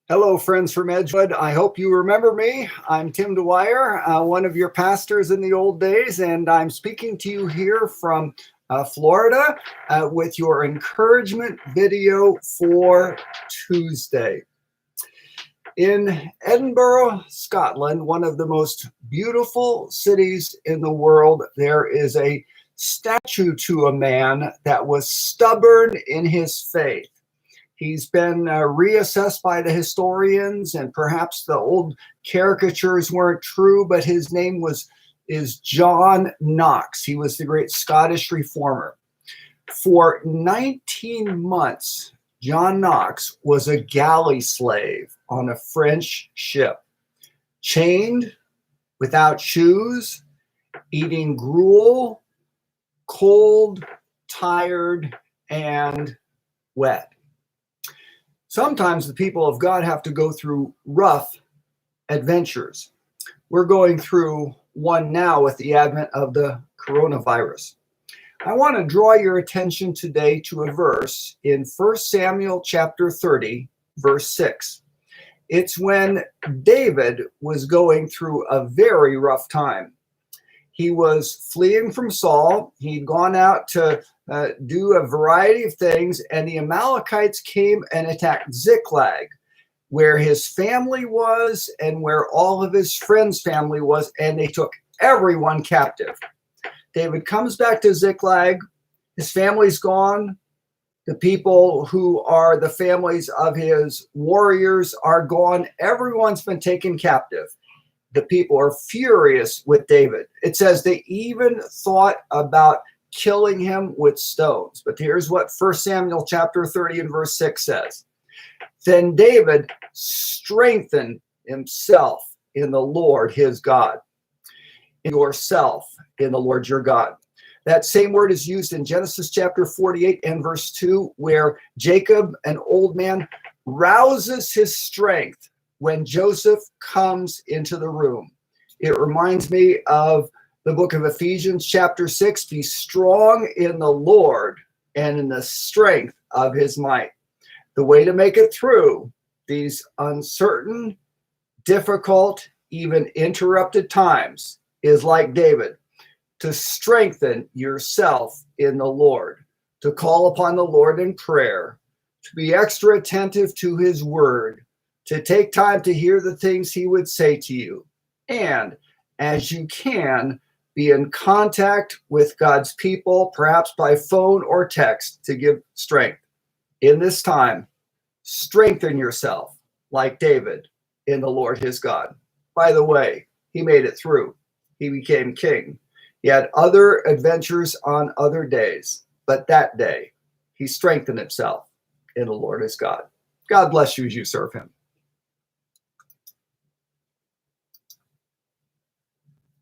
Hello, friends from Edgewood. I hope you remember me. I'm Tim Dwyer, one of your pastors in the old days, and I'm speaking to you here from Florida with your encouragement video for Tuesday. In Edinburgh, Scotland, one of the most beautiful cities in the world, there is a statue to a man that was stubborn in his faith. He's been reassessed by the historians, and perhaps the old caricatures weren't true, but his name is John Knox. He was the great Scottish reformer. For 19 months, John Knox was a galley slave on a French ship, chained, without shoes, eating gruel, cold, tired, and wet. Sometimes the people of God have to go through rough adventures. We're going through one now with the advent of the coronavirus. I want to draw your attention today to a verse in 1 Samuel chapter 30, verse 6. It's when David was going through a very rough time. He was fleeing from Saul. He'd gone out to do a variety of things, and the Amalekites came and attacked Ziklag, where his family was and where all of his friends' family was, and they took everyone captive. David comes back to Ziklag. His family's gone. The people who are the families of his warriors are gone. Everyone's been taken captive. The people are furious with David. It says they even thought about killing him with stones. But here's what 1 Samuel chapter 30 and verse 6 says. Then David strengthened himself in the Lord his God. Yourself in the Lord your God. That same word is used in Genesis chapter 48 and verse 2, where Jacob, an old man, rouses his strength when Joseph comes into the room. It reminds me of the book of Ephesians chapter 6, be strong in the Lord and in the strength of his might. The way to make it through these uncertain, difficult, even interrupted times is like David, to strengthen yourself in the Lord, to call upon the Lord in prayer, to be extra attentive to his word, to take time to hear the things he would say to you. And as you can, be in contact with God's people, perhaps by phone or text, to give strength. In this time, strengthen yourself like David in the Lord his God. By the way, he made it through. He became king. He had other adventures on other days, but that day, he strengthened himself in the Lord his God. God bless you as you serve him.